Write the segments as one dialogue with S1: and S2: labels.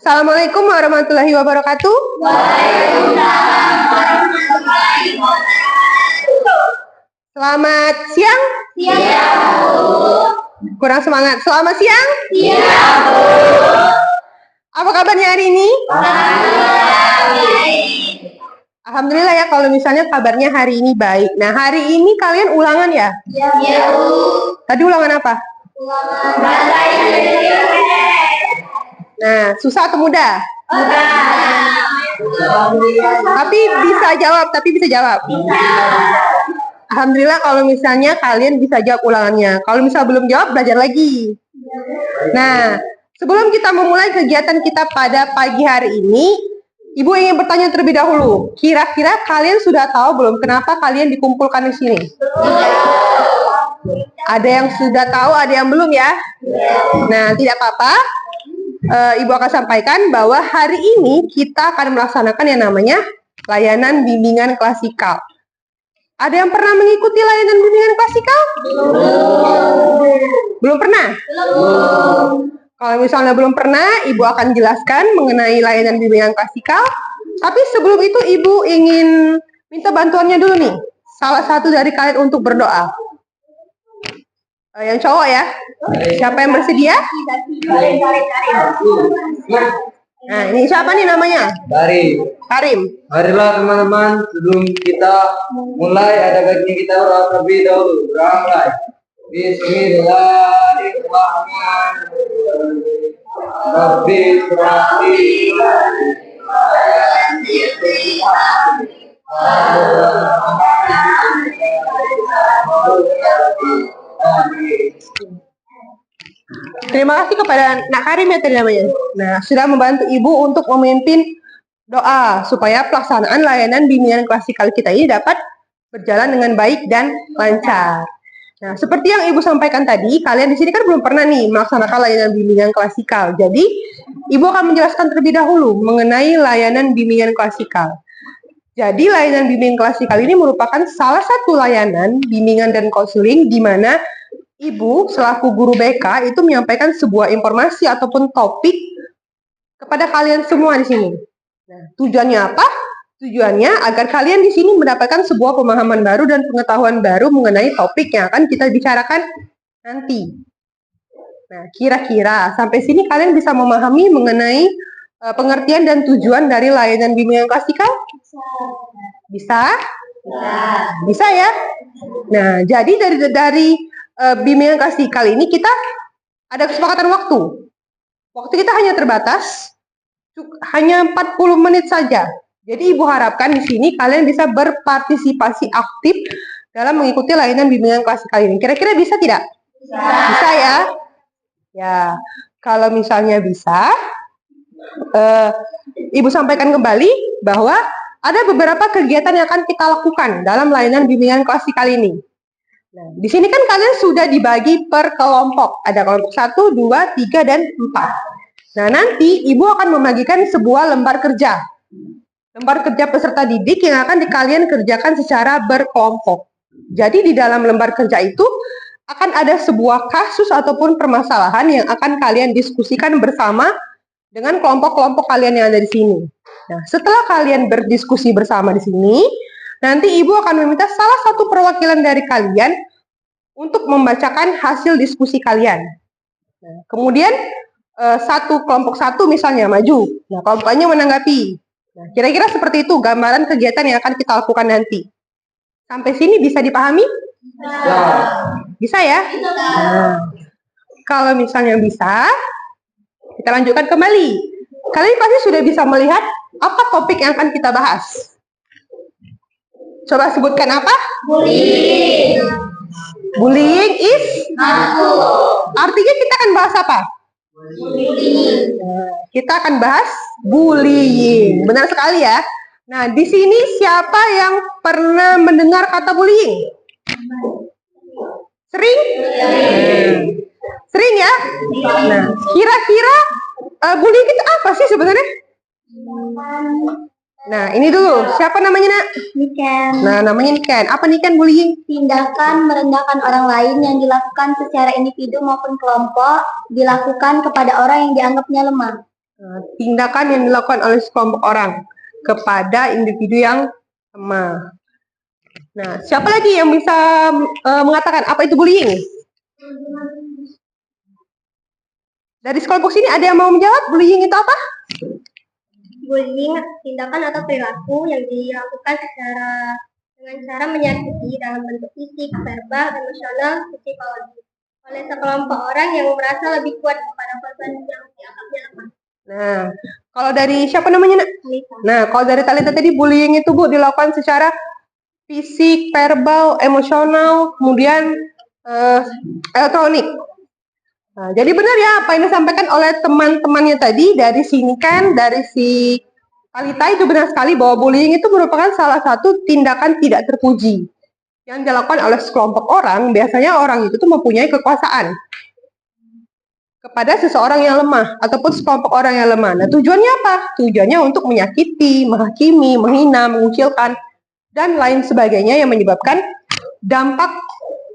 S1: Assalamualaikum warahmatullahi wabarakatuh.
S2: Waalaikumsalam warahmatullahi wabarakatuh.
S1: Selamat siang.
S2: Siang, Bu.
S1: Kurang semangat. Selamat siang.
S2: Siang, Bu.
S1: Apa kabarnya hari ini? Alhamdulillah ya kalau misalnya kabarnya hari ini baik. Nah, hari ini kalian ulangan ya?
S2: Iya, Bu.
S1: Tadi ulangan apa?
S2: Ulangan bahasa Indonesia.
S1: Nah, susah atau mudah? Tapi bisa jawab. Alhamdulillah kalau misalnya kalian bisa jawab ulangannya. Kalau misalnya belum jawab, belajar lagi. Nah, sebelum kita memulai kegiatan kita pada pagi hari ini, Ibu ingin bertanya terlebih dahulu. Kira-kira kalian sudah tahu belum kenapa kalian dikumpulkan di sini? Ada yang sudah tahu, ada yang belum ya? Nah, tidak apa-apa. Ibu akan sampaikan bahwa hari ini kita akan melaksanakan yang namanya layanan bimbingan klasikal. Ada yang pernah mengikuti layanan bimbingan klasikal? Belum pernah? Kalau misalnya belum pernah, Ibu akan jelaskan mengenai layanan bimbingan klasikal. Tapi sebelum itu Ibu ingin minta bantuannya dulu nih. Salah satu dari kalian untuk berdoa. Yang cowok ya. Siapa yang bersedia? Nah, ini siapa nih namanya? Karim.
S3: Marilah teman-teman, sebelum kita mulai ada baiknya kita berdoa terlebih dahulu. Mulai. Bismillahirrahmanirrahim. Rabbi
S1: Terima kasih kepada Nak Karim ya tadi namanya. Nah, sudah membantu Ibu untuk memimpin doa supaya pelaksanaan layanan bimbingan klasikal kita ini dapat berjalan dengan baik dan lancar. Nah, seperti yang Ibu sampaikan tadi, kalian di sini kan belum pernah nih melaksanakan layanan bimbingan klasikal. Jadi, Ibu akan menjelaskan terlebih dahulu mengenai layanan bimbingan klasikal. Jadi, layanan bimbingan klasikal ini merupakan salah satu layanan bimbingan dan konseling di mana Ibu selaku guru BK itu menyampaikan sebuah informasi ataupun topik kepada kalian semua di sini. Nah, tujuannya apa? Tujuannya agar kalian di sini mendapatkan sebuah pemahaman baru dan pengetahuan baru mengenai topik yang akan kita bicarakan nanti. Nah, kira-kira sampai sini kalian bisa memahami mengenai pengertian dan tujuan dari layanan bimbingan klasikal? Bisa? Bisa ya? Nah, jadi dari bimbingan klasikal ini kita ada kesepakatan waktu. Waktu kita hanya terbatas, hanya 40 menit saja. Jadi Ibu harapkan di sini kalian bisa berpartisipasi aktif dalam mengikuti layanan bimbingan klasikal ini. Kira-kira bisa tidak? Bisa ya? Ya, kalau misalnya bisa, Ibu sampaikan kembali bahwa ada beberapa kegiatan yang akan kita lakukan dalam layanan bimbingan klasikal ini. Nah, di sini kan kalian sudah dibagi per kelompok. Ada kelompok 1, 2, 3, dan 4. Nah, nanti Ibu akan membagikan sebuah lembar kerja. Lembar kerja peserta didik yang akan kalian kerjakan secara berkelompok. Jadi di dalam lembar kerja itu akan ada sebuah kasus ataupun permasalahan yang akan kalian diskusikan bersama dengan kelompok-kelompok kalian yang ada di sini. Nah, setelah kalian berdiskusi bersama di sini, nanti Ibu akan meminta salah satu perwakilan dari kalian untuk membacakan hasil diskusi kalian. Nah, kemudian kelompok satu misalnya maju, nah kelompoknya menanggapi. Nah, kira-kira seperti itu gambaran kegiatan yang akan kita lakukan nanti. Sampai sini bisa dipahami? Bisa ya? Nah, kalau misalnya bisa, kita lanjutkan kembali. Kalian pasti sudah bisa melihat apa topik yang akan kita bahas. Coba sebutkan apa?
S2: Bullying.
S1: Bullying is?
S2: Masuk.
S1: Artinya kita akan bahas apa?
S2: Bullying.
S1: Kita akan bahas bullying. Benar sekali ya. Nah, di sini siapa yang pernah mendengar kata bullying? Sering? Sering ya? Nah, kira-kira bullying itu apa sih sebenarnya? Nah, ini dulu. Siapa namanya, Nak?
S2: Niken.
S1: Nah, namanya Niken. Apa Niken bullying?
S2: Tindakan merendahkan orang lain yang dilakukan secara individu maupun kelompok, dilakukan kepada orang yang dianggapnya lemah.
S1: tindakan yang dilakukan oleh sekelompok orang kepada individu yang lemah. Nah, siapa lagi yang bisa mengatakan apa itu bullying? Dari sekelompok sini ada yang mau menjawab bullying itu apa?
S2: Bullying tindakan atau perilaku yang dilakukan dengan cara menyakiti dalam bentuk fisik, verbal, emosional, psikologi oleh sekelompok orang yang merasa lebih kuat kepada korban yang dianggapnya lemah.
S1: Nah, kalau dari siapa namanya, Nak?
S2: Talita.
S1: Nah, kalau dari Talita tadi bullying itu Bu dilakukan secara fisik, verbal, emosional, kemudian elektronik. Nah, jadi benar ya apa yang disampaikan oleh teman-temannya tadi dari sini kan, dari si Talita itu benar sekali bahwa bullying itu merupakan salah satu tindakan tidak terpuji yang dilakukan oleh sekelompok orang. Biasanya orang itu tuh mempunyai kekuasaan kepada seseorang yang lemah ataupun sekelompok orang yang lemah. Nah, tujuannya apa? Tujuannya untuk menyakiti, menghakimi, menghina, mengucilkan, dan lain sebagainya yang menyebabkan dampak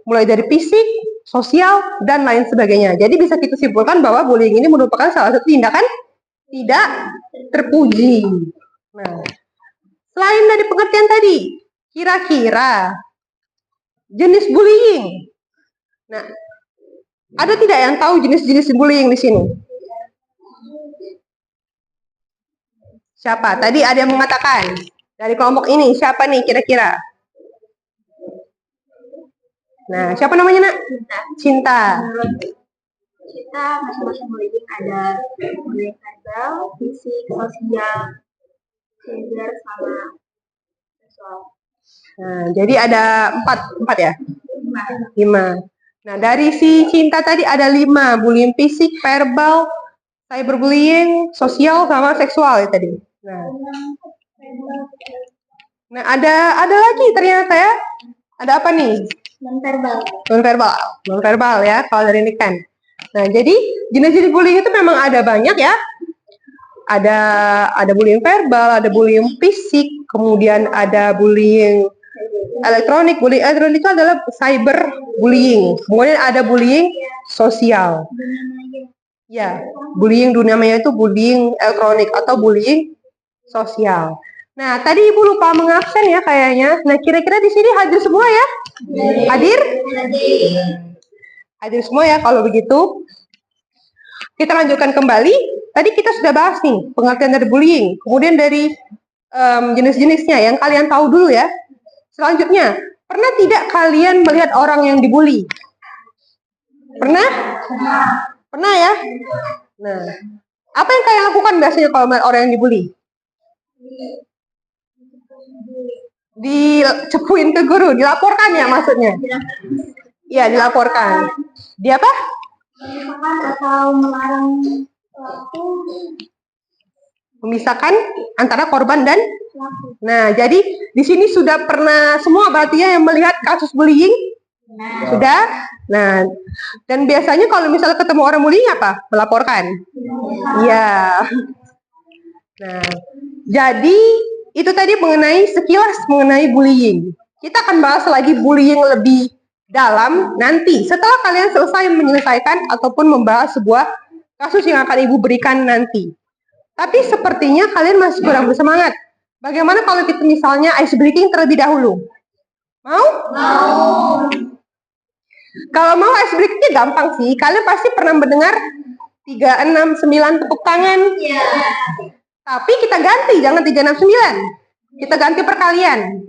S1: mulai dari fisik, sosial, dan lain sebagainya. Jadi bisa kita simpulkan bahwa bullying ini merupakan salah satu tindakan tidak terpuji. Nah, selain dari pengertian tadi, kira-kira jenis bullying. Nah, ada tidak yang tahu jenis-jenis bullying di sini? Siapa? Tadi ada yang mengatakan dari kelompok ini, siapa nih kira-kira? Nah, siapa namanya, Nak? Cinta.
S2: Kita masing-masing bullying ada bullying verbal, fisik, sosial, gender, sama seksual.
S1: Nah, jadi ada empat ya? 5. Nah, dari si Cinta tadi ada 5, bullying fisik, verbal, cyberbullying, sosial, sama seksual ya tadi. Nah, ada lagi ternyata ya. Ada apa nih? Non-verbal ya, kalau dari Niken. Nah, jadi jenis-jenis bullying itu memang ada banyak ya. Ada bullying verbal, ada bullying fisik, kemudian ada bullying elektronik. Bullying elektronik itu adalah cyber bullying. Kemudian ada bullying sosial. Ya, bullying dunia maya itu bullying elektronik atau bullying sosial. Nah, tadi Ibu lupa mengabsen ya kayaknya. Nah, kira-kira di sini hadir semua ya? Hadir? Hadir semua ya kalau begitu. Kita lanjutkan kembali. Tadi kita sudah bahas nih pengertian dari bullying. Kemudian dari jenis-jenisnya yang kalian tahu dulu ya. Selanjutnya, pernah tidak kalian melihat orang yang dibully? Pernah? Pernah ya? Nah, apa yang kalian lakukan biasanya kalau melihat orang yang dibully? Dicepuin ke guru, dilaporkan ya maksudnya? Iya, dilaporkan. Dia apa?
S2: Atau melarang pelaku.
S1: Memisahkan antara korban dan nah, jadi di sini sudah pernah semua berarti ya yang melihat kasus bullying? Sudah? Nah, dan biasanya kalau misalnya ketemu orang bullying apa? Melaporkan? Iya. Nah, jadi itu tadi sekilas mengenai bullying. Kita akan bahas lagi bullying lebih dalam nanti setelah kalian selesai menyelesaikan ataupun membahas sebuah kasus yang akan Ibu berikan nanti. Tapi sepertinya kalian masih kurang bersemangat. Bagaimana kalau kita misalnya ice breaking terlebih dahulu? Mau? Mau. Kalau mau ice breakingnya gampang sih. Kalian pasti pernah mendengar 3, 6, 9 tepuk tangan. Iya. Tapi kita ganti, jangan 3, 6, 9. Kita ganti perkalian.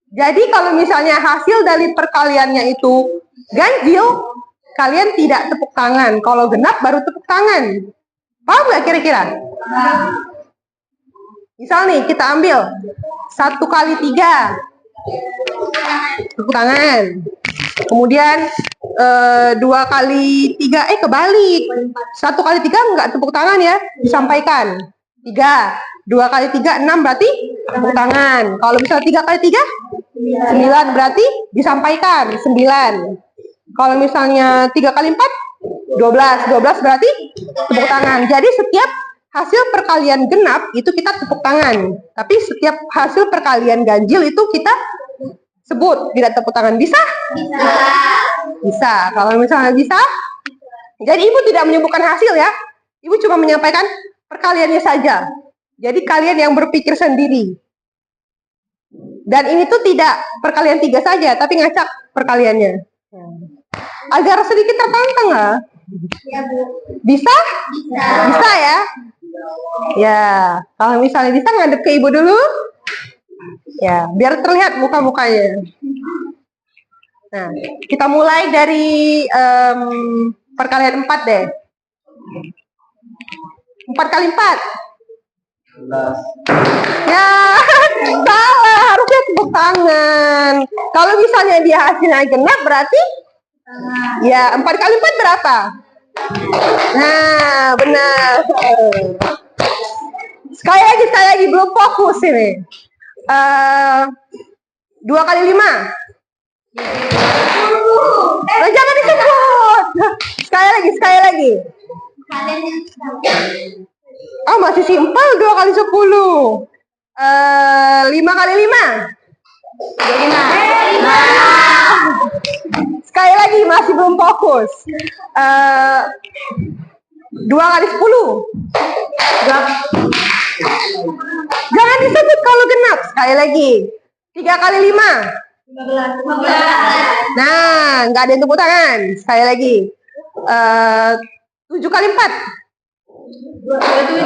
S1: Jadi kalau misalnya hasil dari perkaliannya itu ganjil, kalian tidak tepuk tangan. Kalau genap baru tepuk tangan. Paham nggak kira-kira? Misal nih kita ambil 1 kali 3 tepuk tangan. Kemudian 2 kali 3 kebalik. 1 kali 3 nggak tepuk tangan ya, disampaikan. 3, 2 kali 3 6 berarti tepuk tangan. Kalau misalnya 3 kali 3 9 berarti disampaikan 9. Kalau misalnya 3 kali 4 12 berarti tepuk tangan. Jadi setiap hasil perkalian genap itu kita tepuk tangan. Tapi setiap hasil perkalian ganjil itu kita sebut tidak tepuk tangan. Bisa? Bisa. Bisa. Kalau misalnya bisa, jadi Ibu tidak menyebutkan hasil ya. Ibu cuma menyampaikan perkaliannya saja. Jadi kalian yang berpikir sendiri. Dan ini tuh tidak perkalian 3 saja, tapi ngacak perkaliannya. Agar sedikit tertantang lah.
S2: Ya, Bu.
S1: Bisa?
S2: Bisa.
S1: Bisa ya? Ya, kalau misalnya bisa ngadep ke ibu dulu. Ya, biar terlihat muka-mukanya. Nah, kita mulai dari perkalian 4 deh. 4 kali 4.
S3: 11.
S1: Ya, salah. Harusnya tepuk tangan. Kalau misalnya dia hasilnya genap, berarti ya 4 kali 4 berapa? Nah, benar. Sekali lagi, belum fokus ini. 2 kali 5. Jangan disebut. Sekali lagi.
S2: Kalian yang tahu.
S1: Oh, masih simpel. 2 kali 10. 5 kali 5. 25. Nah. Sekali lagi, masih belum fokus. 2 kali 10. Jangan disebut kalau genap. Sekali lagi. 3 kali 5.
S2: 15.
S1: Nah, nggak ada yang tepuk tangan. Sekali lagi. 7 kali 4.
S2: 27.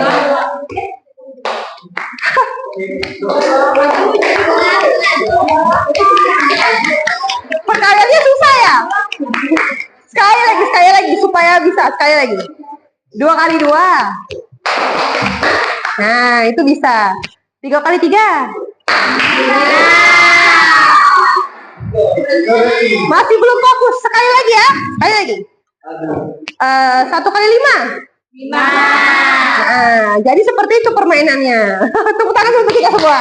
S1: Perkaliannya susah ya? Sekali lagi supaya bisa. Sekali lagi. 2 kali 2. Nah, itu bisa. 3 kali 3. Masih belum fokus. Sekali lagi ya. Sekali lagi. 1 kali 5.
S2: 5.
S1: Nah, jadi seperti itu permainannya. Tepuk tangan untuk kita semua.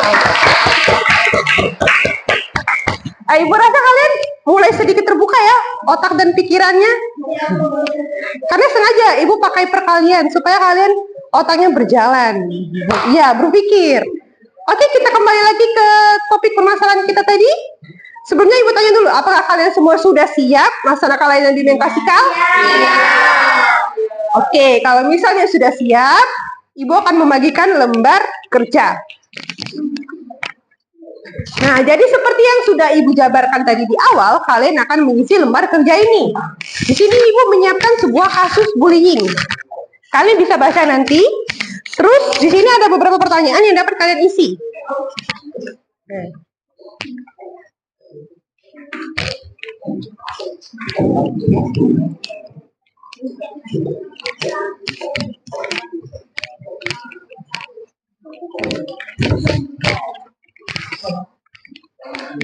S1: Ibu rasa kalian mulai sedikit terbuka ya otak dan pikirannya. Karena sengaja ibu pakai perkalian supaya kalian otaknya berjalan. Iya, berpikir. Oke, kita kembali lagi ke topik permasalahan kita tadi. Sebelumnya ibu tanya dulu, apakah kalian semua sudah siap melaksanakan layanan bimbingan klasikal? Oke, kalau misalnya sudah siap, ibu akan membagikan lembar kerja. Nah, jadi seperti yang sudah ibu jabarkan tadi di awal, kalian akan mengisi lembar kerja ini. Di sini ibu menyiapkan sebuah kasus bullying. Kalian bisa baca nanti. Terus di sini ada beberapa pertanyaan yang dapat kalian isi.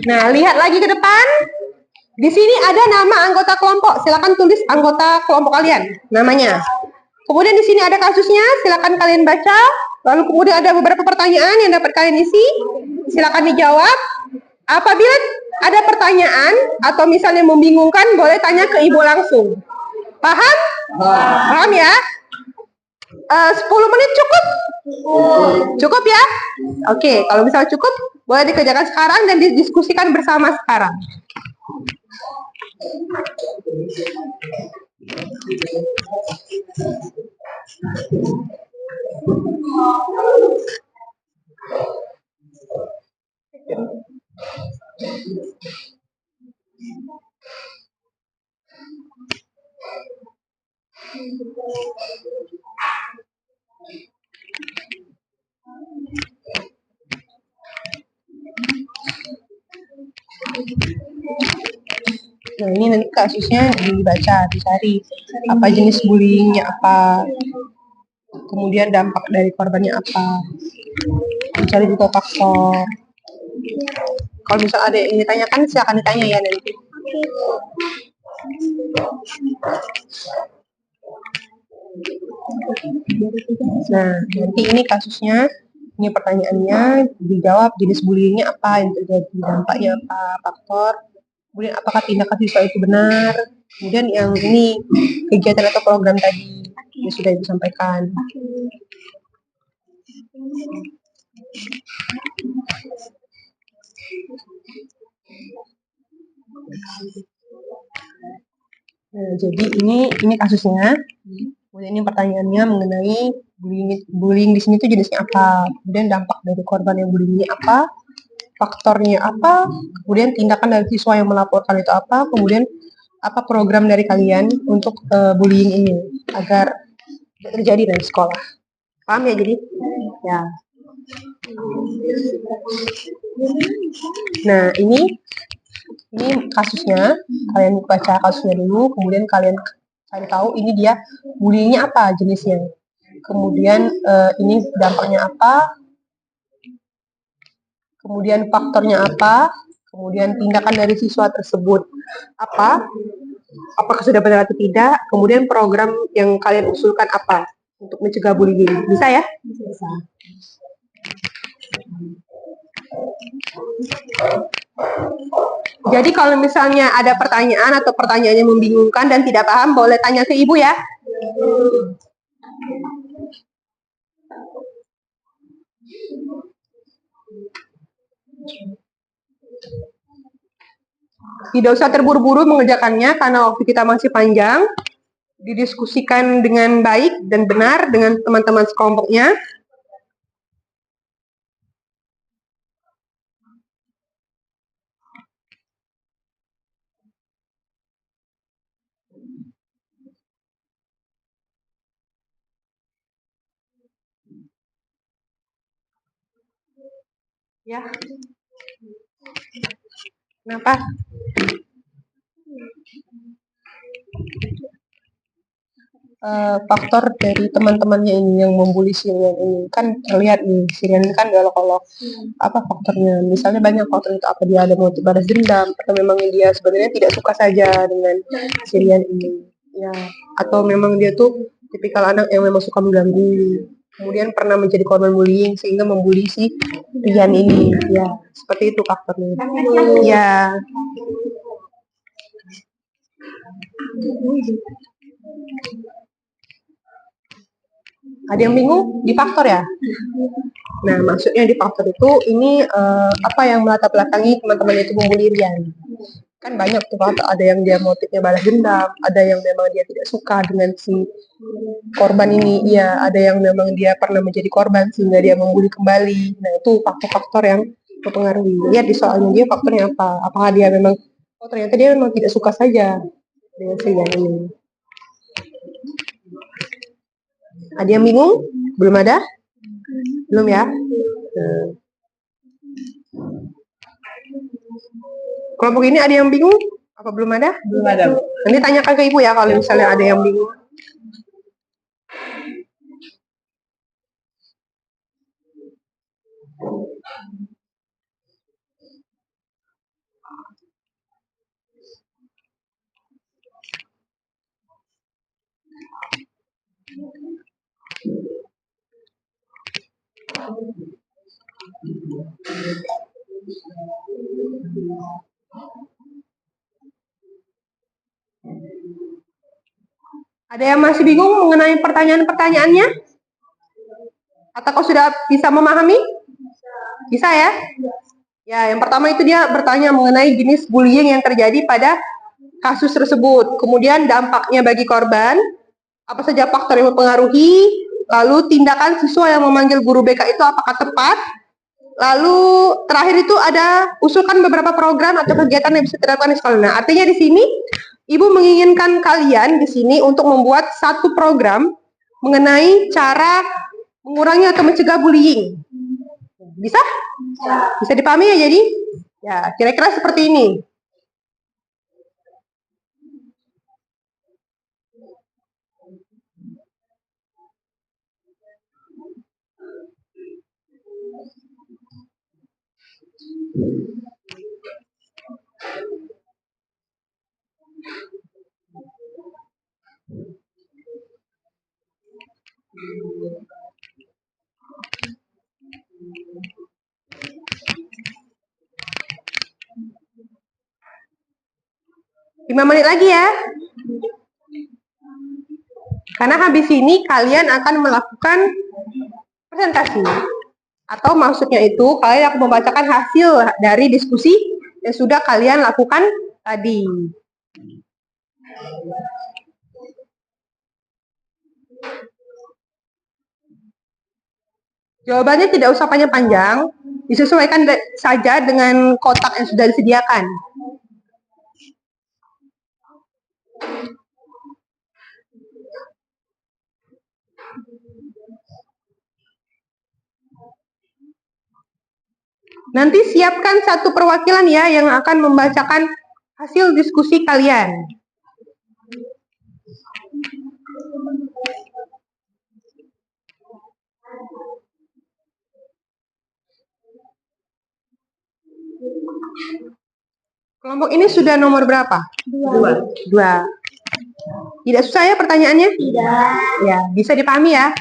S1: Nah, lihat lagi ke depan. Di sini ada nama anggota kelompok. Silakan tulis anggota kelompok kalian, namanya. Kemudian di sini ada kasusnya. Silakan kalian baca. Lalu kemudian ada beberapa pertanyaan yang dapat kalian isi. Silakan dijawab. Apabila ada pertanyaan atau misalnya membingungkan, boleh tanya ke ibu langsung. Paham? Paham ya? 10 menit cukup? Cukup ya? Oke, kalau misalnya cukup, boleh dikerjakan sekarang dan didiskusikan bersama sekarang. Nah, ini nanti kasusnya dibaca, dicari apa jenis bullyingnya apa, kemudian dampak dari korbannya apa, dicari juga faktor. Kalau misalnya ada yang ditanyakan, silakan ditanya ya nanti. Nah, nanti ini kasusnya, ini pertanyaannya, dijawab jenis bullyingnya apa, yang terjadi, dampaknya apa, faktor, kemudian apakah tindakan siswa itu benar, kemudian yang ini kegiatan atau program tadi yang sudah ibu sampaikan. Nah, jadi ini kasusnya. Kemudian ini pertanyaannya mengenai bullying di sini tuh jenisnya apa, kemudian dampak dari korban yang bullying ini apa, faktornya apa, kemudian tindakan dari siswa yang melaporkan itu apa, kemudian apa program dari kalian untuk bullying ini agar tidak terjadi di sekolah. Paham ya jadi? Ya. Nah, ini kasusnya. Kalian baca kasusnya dulu, kemudian kalian cari tahu ini dia bullyingnya apa jenisnya. Kemudian ini dampaknya apa, kemudian faktornya apa, kemudian tindakan dari siswa tersebut apa, apakah sudah benar atau tidak, kemudian program yang kalian usulkan apa untuk mencegah bullying. Bisa ya? Bisa. Jadi kalau misalnya ada pertanyaan atau pertanyaannya membingungkan dan tidak paham, boleh tanya ke ibu ya. Tidak usah terburu-buru mengerjakannya karena waktu kita masih panjang. Didiskusikan dengan baik dan benar dengan teman-teman sekelompoknya. Ya. Kenapa? Faktor dari teman-temannya ini yang membuli Sirian ini kan terlihat nih, Sirian ini kan kalau apa faktornya, misalnya banyak faktor itu, apa dia ada motif balas dendam atau memang dia sebenarnya tidak suka saja dengan Sirian ini ya, atau memang dia tuh tipikal anak yang memang suka mengganggu, kemudian pernah menjadi korban bullying sehingga membuli si Rian ini ya, seperti itu faktornya ya. Ada yang bingung di faktor ya? Nah, maksudnya di faktor itu ini apa yang melatar belakangi teman-teman itu membuli Rian. Kan banyak tuh faktor, ada yang dia motifnya balas dendam, ada yang memang dia tidak suka dengan si korban ini, ya, ada yang memang dia pernah menjadi korban sehingga dia membuli kembali. Nah, itu faktor-faktor yang mempengaruhi. Lihat di soalnya dia faktornya apa? Apakah dia memang, oh ternyata dia memang tidak suka saja dengan si Rian ini. Ada yang bingung? Belum ada? Belum ya? Kelompok ini ada yang bingung? Apa belum ada?
S3: Belum ada.
S1: Nanti tanyakan ke ibu ya kalau misalnya ada yang bingung. Ada yang masih bingung mengenai pertanyaan-pertanyaannya? Atau kau sudah bisa memahami? Bisa ya? Ya, yang pertama itu dia bertanya mengenai jenis bullying yang terjadi pada kasus tersebut. Kemudian dampaknya bagi korban, apa saja faktor yang mempengaruhi, lalu tindakan siswa yang memanggil guru BK itu apakah tepat, lalu terakhir itu ada usulkan beberapa program atau kegiatan yang bisa dilakukan di sekolah. Nah, artinya di sini Ibu menginginkan kalian di sini untuk membuat satu program mengenai cara mengurangi atau mencegah bullying. Bisa? Bisa dipahami ya jadi? Ya, kira-kira seperti ini. Lima menit lagi ya. Karena habis ini kalian akan melakukan presentasi. Atau maksudnya itu kalian akan membacakan hasil dari diskusi yang sudah kalian lakukan tadi. Jawabannya tidak usah panjang-panjang, disesuaikan saja dengan kotak yang sudah disediakan. Nanti siapkan satu perwakilan ya yang akan membacakan hasil diskusi kalian. Kelompok ini sudah nomor berapa? Dua. Tidak susah ya pertanyaannya?
S2: Tidak.
S1: Ya, bisa dipahami ya?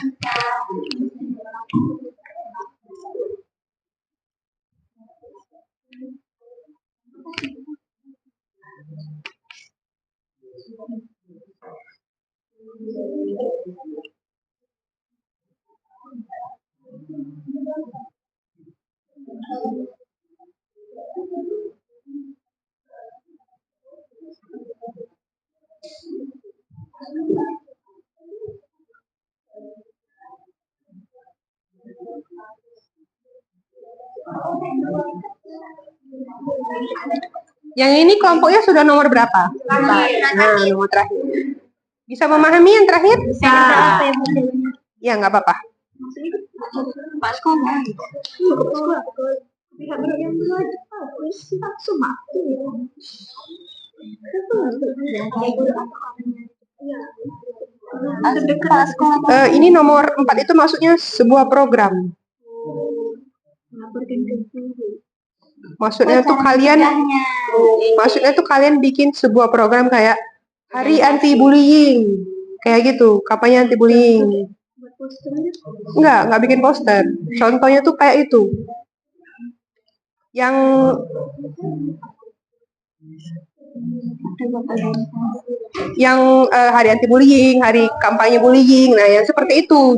S1: Yang ini kelompoknya sudah nomor berapa? Nah, nomor terakhir. Bisa memahami yang terakhir?
S2: Bisa.
S1: Ya, nggak apa-apa.
S2: Pak sekolah.
S1: Ini nomor 4 itu maksudnya sebuah program. Maksudnya tuh kalian bikin sebuah program kayak hari anti bullying. Kayak gitu, kampanye anti bullying. Enggak bikin poster. Contohnya tuh kayak itu. Yang hari anti bullying, hari kampanye bullying. Nah, yang seperti itu.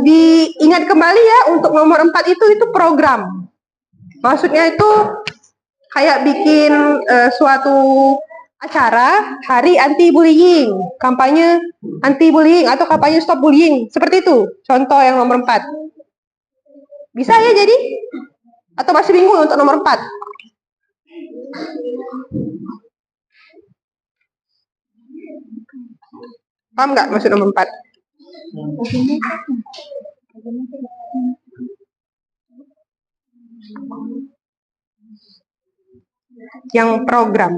S1: Diingat kembali ya, untuk nomor 4 itu program. Maksudnya itu kayak bikin suatu acara hari anti bullying, kampanye anti bullying atau kampanye stop bullying, seperti itu. Contoh yang nomor 4. Bisa ya jadi? Atau masih bingung untuk nomor 4? Paham nggak maksud nomor 4? Yang program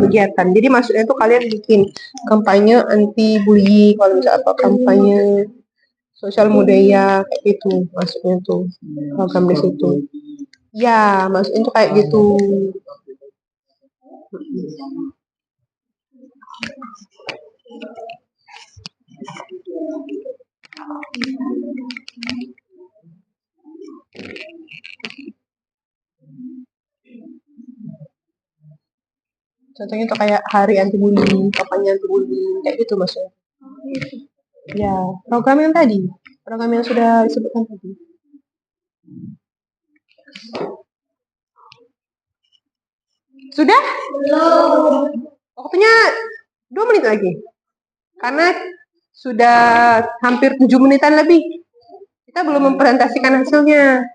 S1: kegiatan. Jadi maksudnya itu kalian bikin kampanye anti bullying, kalau bisa apa kampanye sosial budaya kayak gitu, maksudnya tuh program di situ. Ya, maksudnya itu kayak gitu. Contohnya tuh kayak hari anti bullying, kampanye anti bullying, kayak gitu maksudnya. Ya, program yang sudah disebutkan tadi. Sudah? Belum. Waktunya 2 menit lagi. Karena sudah hampir 7 menitan lebih. Kita belum mempresentasikan hasilnya.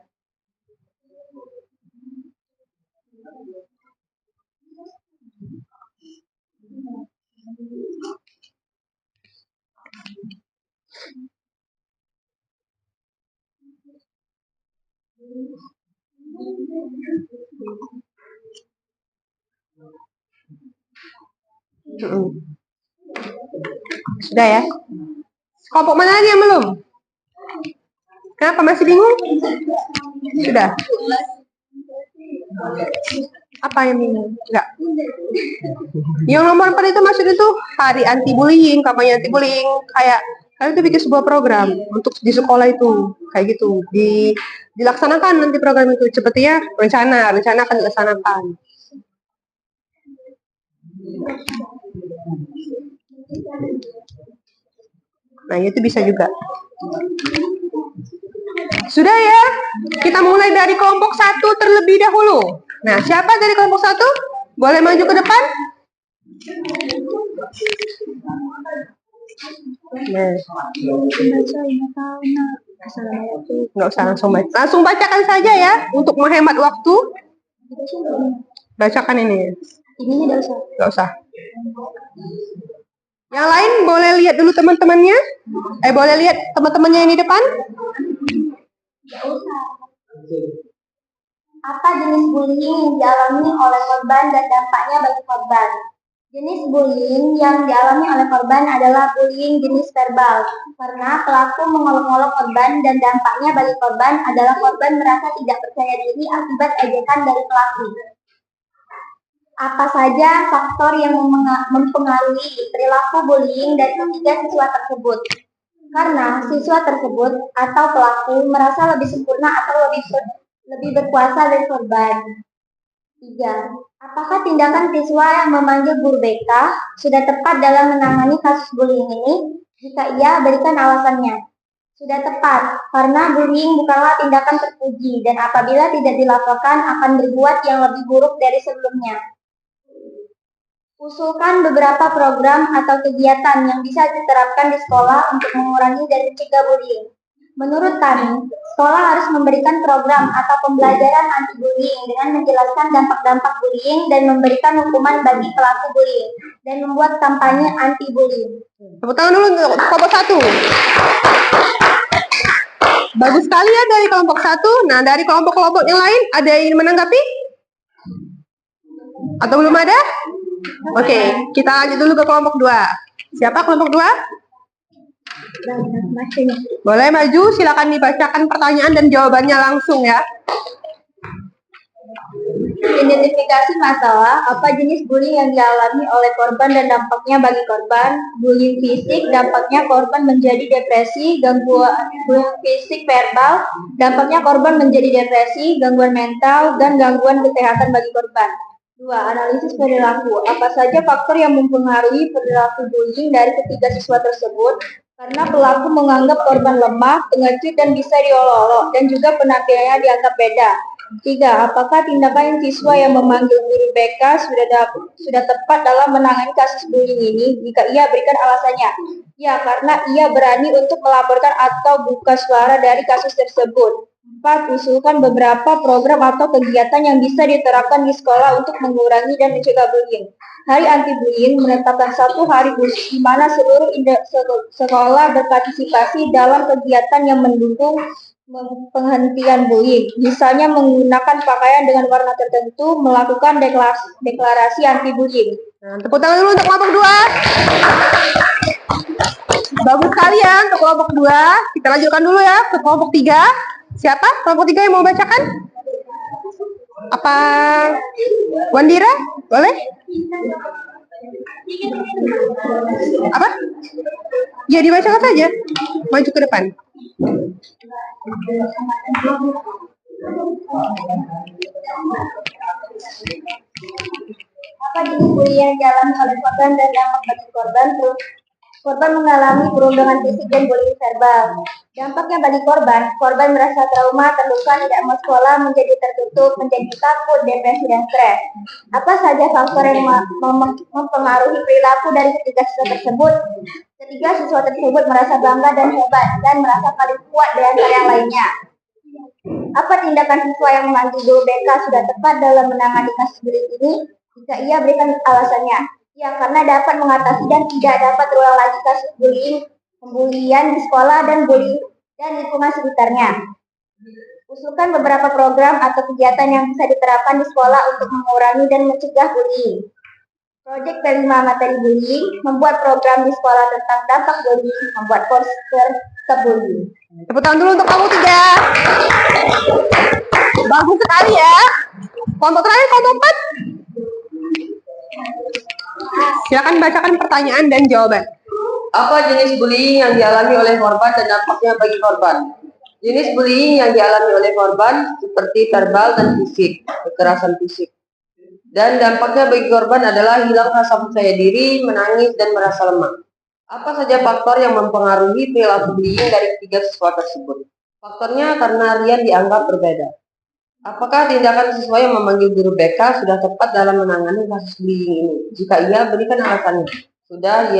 S1: Sudah ya? Kelompok mana lagi yang belum? Kenapa masih bingung? Sudah. Apa yang bingung? Enggak. Yang nomor 4 itu maksudnya tuh hari anti bullying, kampanye anti bullying, kayak kalian tuh bikin sebuah program untuk di sekolah itu, kayak gitu. Dilaksanakan nanti program itu seperti ya rencana akan dilaksanakan. Nah, itu bisa juga. Sudah ya? Kita mulai dari kelompok 1 terlebih dahulu. Nah, siapa dari kelompok 1? Boleh maju ke depan? Nah.
S2: Assalamualaikum.
S1: Nggak usah langsung baca. Langsung bacakan saja ya untuk menghemat waktu. Bacakan ini.
S2: Ininya udah usah.
S1: Nggak usah. Yang lain boleh lihat dulu teman-temannya. Boleh lihat teman-temannya yang di depan.
S2: Apa jenis bullying yang dialami oleh korban dan dampaknya bagi korban? Jenis bullying yang dialami oleh korban adalah bullying jenis verbal, karena pelaku mengolok-olok korban dan dampaknya bagi korban adalah korban merasa tidak percaya diri akibat ejekan dari pelaku. Apa saja faktor yang mempengaruhi perilaku bullying dari ketiga siswa tersebut? Karena siswa tersebut atau pelaku merasa lebih sempurna atau lebih berkuasa dari korban. 3. Apakah tindakan siswa yang memanggil guru BK sudah tepat dalam menangani kasus bullying ini? Jika iya, berikan alasannya. Sudah tepat, karena bullying bukanlah tindakan terpuji dan apabila tidak dilaporkan akan berbuat yang lebih buruk dari sebelumnya. Usulkan beberapa program atau kegiatan yang bisa diterapkan di sekolah untuk mengurangi dan mencegah bullying. Menurut kami, sekolah harus memberikan program atau pembelajaran anti-bullying dengan menjelaskan dampak-dampak bullying dan memberikan hukuman bagi pelaku bullying dan membuat kampanye anti-bullying.
S1: Tepuk tangan dulu untuk kelompok 1. Bagus sekali ya dari kelompok 1. Nah, dari kelompok-kelompok yang lain ada yang ingin menanggapi? Atau belum ada? Oke, kita lanjut dulu ke kelompok 2. Siapa kelompok 2? Boleh maju, silakan dibacakan pertanyaan dan jawabannya langsung ya.
S2: Identifikasi masalah, apa jenis bullying yang dialami oleh korban dan dampaknya bagi korban. Bullying fisik, dampaknya korban menjadi depresi, gangguan fisik verbal, dampaknya korban menjadi depresi, gangguan mental, dan gangguan kesehatan bagi korban. 2. Analisis perilaku, apa saja faktor yang mempengaruhi perilaku bullying dari ketiga siswa tersebut? Karena pelaku menganggap korban lemah, pengecut, dan bisa diolok-olok, dan juga penampilannya dianggap beda. 3. Apakah tindakan siswa yang memanggil guru BK sudah tepat dalam menangani kasus bullying ini? Jika iya, berikan alasannya. Ya, karena ia berani untuk melaporkan atau buka suara dari kasus tersebut. 4. Usulkan beberapa program atau kegiatan yang bisa diterapkan di sekolah untuk mengurangi dan mencegah bullying. Hari Anti-Bullying menetapkan 1 hari khusus di mana seluruh sekolah berpartisipasi dalam kegiatan yang mendukung penghentian bullying. Misalnya menggunakan pakaian dengan warna tertentu, melakukan deklarasi anti-bullying.
S1: Nah, tepuk tangan dulu untuk kelompok 2. Bagus sekali ya untuk kelompok 2. Kita lanjutkan dulu ya ke kelompok 3. Siapa kelompok 3 yang mau bacakan? Apa Wandira? Boleh? Apa? Ya dibacakan saja. Maju ke depan.
S2: Apa jenis bullying yang dialami oleh korban dan dampak bagi korban? Korban mengalami perundungan fisik dan bullying verbal. Dampaknya bagi korban merasa trauma, terluka, tidak mau sekolah, menjadi tertutup, menjadi takut, depresi, dan stres. Apa saja faktor yang mempengaruhi perilaku dari ketiga siswa tersebut? Ketiga siswa tersebut merasa bangga dan hebat, dan merasa paling kuat di antara yang lainnya. Apa tindakan siswa yang memanggil guru BK sudah tepat dalam menangani kasus bullying ini? Jika iya, berikan alasannya. Ya, karena dapat mengatasi dan tidak dapat terulang lagi kasus bullying, pembulian di sekolah dan bullying dan lingkungan sekitarnya. Usulkan beberapa program atau kegiatan yang bisa diterapkan di sekolah untuk mengurangi dan mencegah bullying. Proyek P5 materi bullying, membuat program di sekolah tentang dampak bullying, membuat poster bullying.
S1: Tepuk tangan dulu untuk kamu 3. Bagus sekali ya. Kelompok terakhir, kelompok 4. Silakan bacakan pertanyaan dan jawaban.
S3: Apa jenis bullying yang dialami oleh korban dan dampaknya bagi korban? Jenis bullying yang dialami oleh korban seperti verbal dan fisik, kekerasan fisik. Dan dampaknya bagi korban adalah hilang rasa percaya diri, menangis, dan merasa lemah. Apa saja faktor yang mempengaruhi perilaku bullying dari ketiga siswa tersebut? Faktornya karena Rian dianggap berbeda. Apakah tindakan siswa yang memanggil guru BK sudah tepat dalam menangani kasus bullying ini? Jika iya, berikan alasannya. Sudah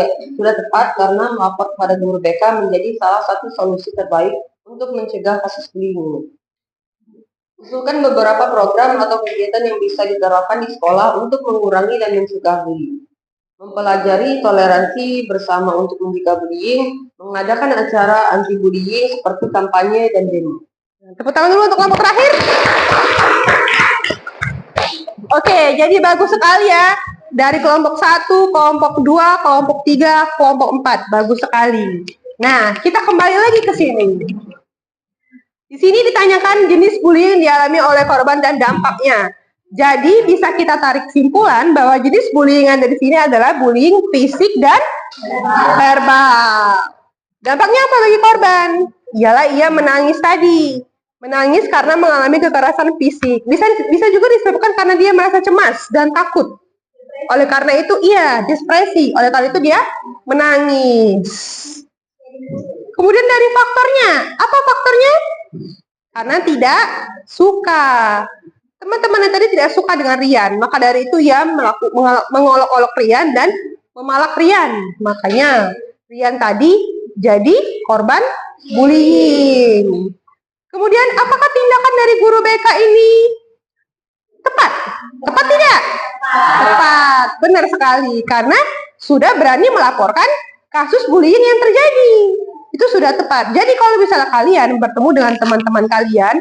S3: tepat karena melapor kepada guru BK menjadi salah satu solusi terbaik untuk mencegah kasus bullying. Usulkan beberapa program atau kegiatan yang bisa diterapkan di sekolah untuk mengurangi dan mencegah bullying. Mempelajari toleransi bersama untuk mencegah bullying, mengadakan acara anti bullying seperti kampanye dan demo.
S1: Tepuk tangan dulu untuk kelompok terakhir. Oke, jadi bagus sekali ya. Dari kelompok 1, kelompok 2, kelompok 3, kelompok 4. Bagus sekali. Nah, kita kembali lagi ke sini. Di sini ditanyakan jenis bullying yang dialami oleh korban dan dampaknya. Jadi bisa kita tarik kesimpulan bahwa jenis bullying yang ada di sini adalah bullying fisik dan verbal. Dampaknya apa bagi korban? Ialah ia menangis tadi. Menangis karena mengalami kekerasan fisik. Bisa juga disebabkan karena dia merasa cemas dan takut. Oleh karena itu ia depresi. Oleh karena itu dia menangis. Kemudian dari faktornya, apa faktornya? Karena tidak suka. Teman-teman yang tadi tidak suka dengan Rian, maka dari itu ia mengolok-olok Rian dan memalak Rian. Makanya Rian tadi jadi korban bullying. Kemudian apakah tindakan dari guru BK ini tepat? Tepat tidak? Tepat, benar sekali. Karena sudah berani melaporkan kasus bullying yang terjadi. Itu sudah tepat. Jadi kalau misalnya kalian bertemu dengan teman-teman kalian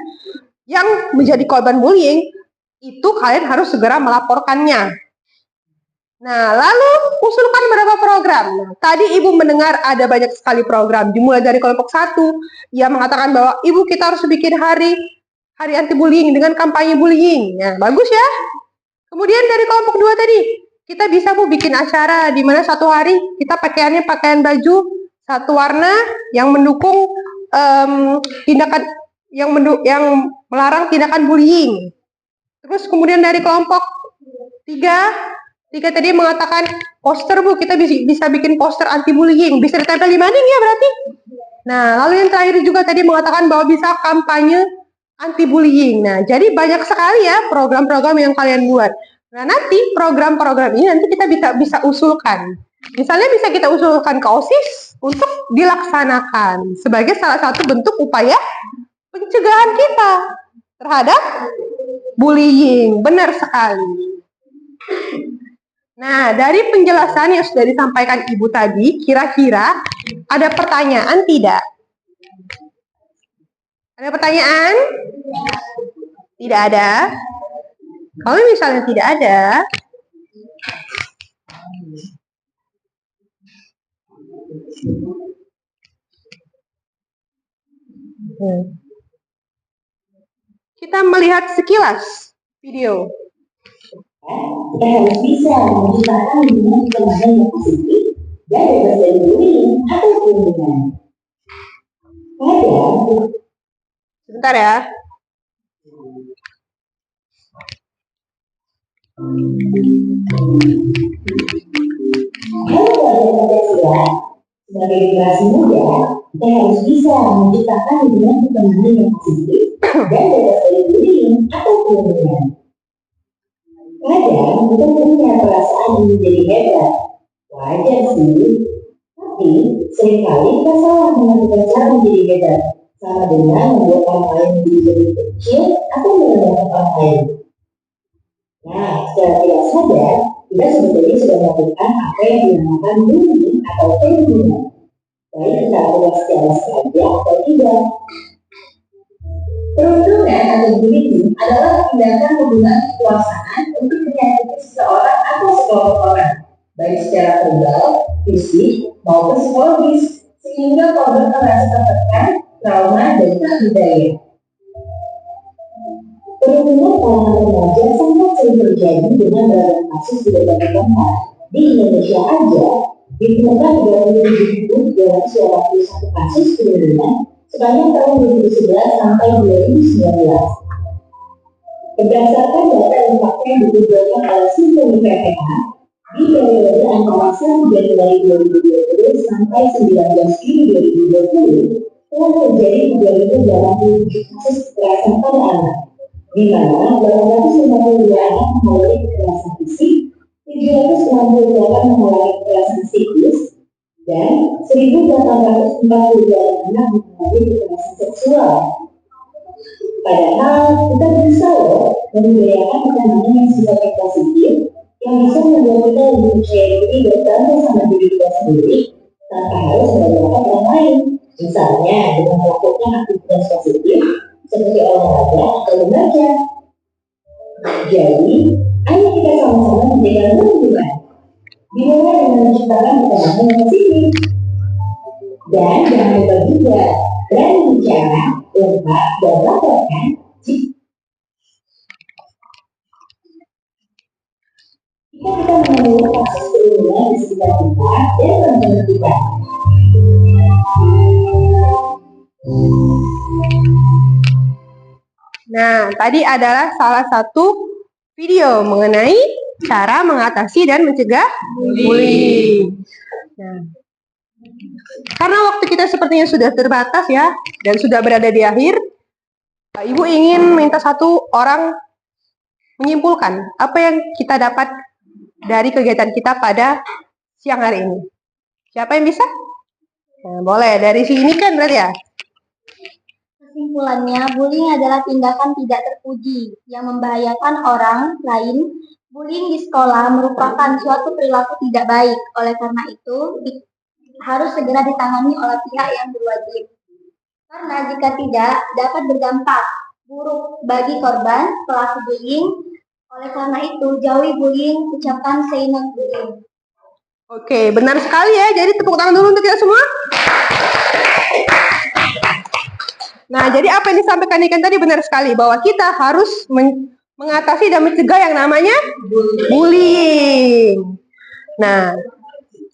S1: yang menjadi korban bullying, itu kalian harus segera melaporkannya. Nah, lalu usulkan berapa program? Nah, tadi Ibu mendengar ada banyak sekali program. Dimulai dari kelompok 1, ia mengatakan bahwa Ibu kita harus bikin hari anti bullying dengan kampanye bullying. Nah, bagus ya. Kemudian dari kelompok 2 tadi, kita bisa Bu bikin acara di mana satu hari kita pakaiannya pakaian baju satu warna yang mendukung tindakan yang melarang tindakan bullying. Terus kemudian dari kelompok 3 tadi mengatakan poster Bu, kita bisa bikin poster anti bullying, bisa ditempel di mading ya berarti. Nah, lalu yang terakhir juga tadi mengatakan bahwa bisa kampanye anti bullying. Nah, jadi banyak sekali ya program-program yang kalian buat. Nah, nanti program-program ini nanti kita bisa usulkan. Misalnya bisa kita usulkan ke OSIS untuk dilaksanakan sebagai salah satu bentuk upaya pencegahan kita terhadap bullying. Benar sekali. Nah, dari penjelasan yang sudah disampaikan Ibu tadi, kira-kira ada pertanyaan tidak? Ada pertanyaan? Tidak ada? Kalau misalnya tidak ada, kita melihat sekilas video.
S4: Kita harus bisa menciptakan lingkungan pertemanan yang positif dan bebas dari bullying atau perundungan.
S1: Sebentar ya.
S4: Kalau Pancasila sebagai generasi muda, kita harus bisa menciptakan lingkungan pertemanan yang positif dan bebas dari bullying atau perundungan. Kadang kita punya perasaan ingin menjadi hebat, wajar sih. Tapi seringkali kita salah menentukan cara menjadi hebat, sama dengan membuat orang lain menjadi lebih kecil atau merendahkan orang lain. Nah, secara tidak sadar, kita sebetulnya sudah melakukan apa yang dinamakan bullying atau perundungan, baik kita lakukan secara sengaja atau tidak. Perundungan atau bullying adalah tindakan penggunaan kekuasaan untuk menyakiti seseorang atau sekelompok orang, baik secara verbal, fisik, maupun psikologis, sehingga korban merasa tertekan, trauma, dan tak berdaya. Perundungan kalangan remaja sangat sering terjadi dengan beragam kasus di berbagai tempat. Di Indonesia aja, ditemukan 37.281 kasus perundungan sepanjang tahun 2011 sampai 2019. Berdasarkan data dan fakta yang dikumpulkan oleh Simponi PPH, di periode antara 1 Januari 2020 sampai 19 Juli 2020, telah terjadi 3.087 kasus kekerasan pada anak, di mana 852 anak mengalami kekerasan fisik, 768 mengalami kekerasan psikis, dan 1.842 anak mengalami kekerasan seksual. Padahal kita bisa loh membudayakan tekanan yang sifatnya positif yang bisa membuat kita lebih percaya diri dan bangga sama diri kita sendiri tanpa harus mengandalkan orang lain. Misalnya dengan melakukan aktivitas positif seperti olahraga atau membaca. Jadi, ayo kita sama-sama menjaga lingkungan. Dimulai dengan menciptakan tekanan yang positif. Dan jangan lupa juga berani bicara, lengkap, dan laporkan jika kita menemukan kasus perlindungan di sekitar kita dan lingkungan kita.
S1: Nah, tadi adalah salah satu video mengenai cara mengatasi dan mencegah bullying. Nah, karena waktu kita sepertinya sudah terbatas ya, dan sudah berada di akhir, Ibu ingin minta satu orang menyimpulkan apa yang kita dapat dari kegiatan kita pada siang hari ini. Siapa yang bisa? Nah, boleh, dari sini kan berarti ya?
S2: Kesimpulannya, bullying adalah tindakan tidak terpuji yang membahayakan orang lain. Bullying di sekolah merupakan suatu perilaku tidak baik. Oleh karena itu, harus segera ditangani oleh pihak yang berwajib. Karena jika tidak, dapat berdampak buruk bagi korban pelaku bullying. Oleh karena itu, jauhi bullying, ucapkan say no bullying.
S1: Oke, benar sekali ya. Jadi tepuk tangan dulu untuk kita semua. Nah, jadi apa yang disampaikan Ikan tadi benar sekali, bahwa kita harus mengatasi dan mencegah yang namanya bullying. Nah,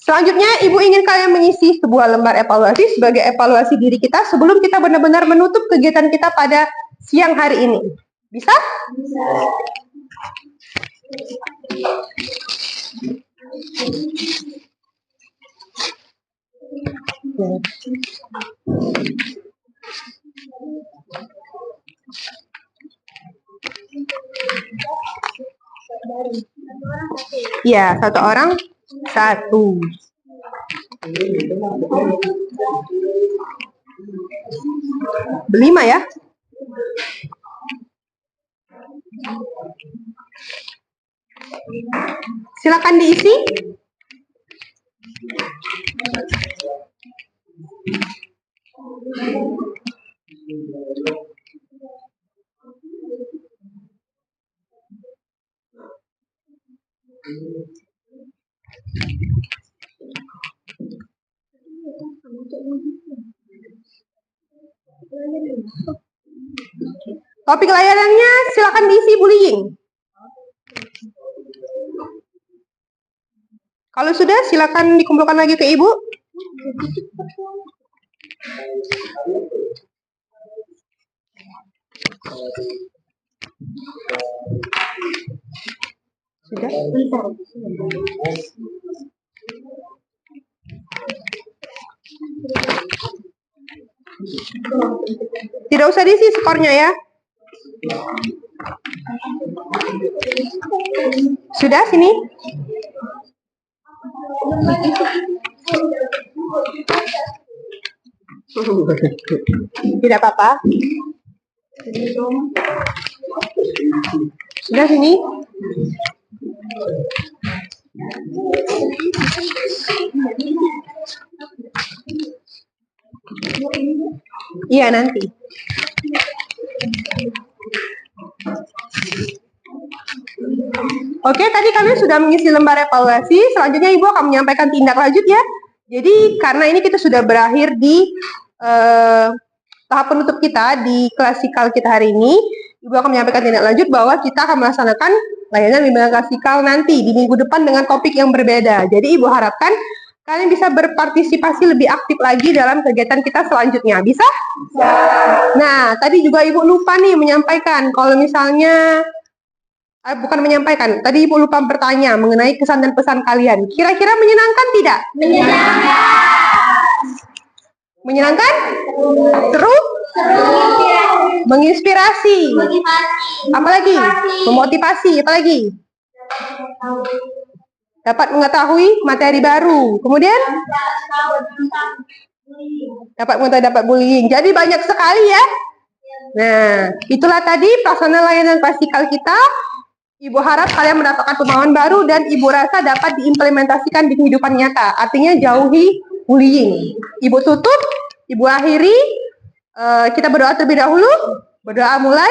S1: selanjutnya Ibu ingin kalian mengisi sebuah lembar evaluasi sebagai evaluasi diri kita sebelum kita benar-benar menutup kegiatan kita pada siang hari ini. Bisa? Bisa. Iya, satu orang satu. Berlima ya. Silakan diisi. Topik layanannya silakan diisi bullying. Kalau sudah, silakan dikumpulkan lagi ke Ibu. Sudah? Tidak usah diisi skornya ya. Sudah, sini. Tidak apa-apa. Sudah, sini. Iya, nanti. Oke, tadi kalian sudah mengisi lembar evaluasi. Selanjutnya Ibu akan menyampaikan tindak lanjut ya. Jadi karena ini kita sudah berakhir di tahap penutup kita di klasikal kita hari ini, Ibu akan menyampaikan tindak lanjut bahwa kita akan melaksanakan layanan bimbingan klasikal nanti di minggu depan dengan topik yang berbeda. Jadi Ibu harapkan kalian bisa berpartisipasi lebih aktif lagi dalam kegiatan kita selanjutnya. Bisa? Bisa. Nah, tadi juga Ibu lupa nih menyampaikan kalau misalnya bukan menyampaikan, tadi Ibu lupa bertanya mengenai kesan dan pesan kalian. Kira-kira menyenangkan tidak? Menyenangkan. Menyenangkan? Seru? Seru. Menginspirasi. Motivasi. Apalagi? Memotivasi. Apalagi? dapat mengetahui materi baru. Kemudian dapat mengetahui bullying. Jadi banyak sekali ya. Nah, itulah tadi pelaksanaan layanan klasikal kita. Ibu harap kalian mendapatkan pemahaman baru dan Ibu rasa dapat diimplementasikan di kehidupan nyata. Artinya jauhi bullying. Ibu tutup, Ibu akhiri. Kita berdoa terlebih dahulu. Berdoa mulai.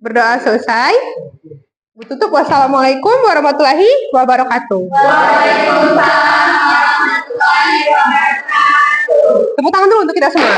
S1: Berdoa selesai. Ibu tutup. Wassalamualaikum warahmatullahi wabarakatuh. Tepuk tangan dulu untuk kita semua.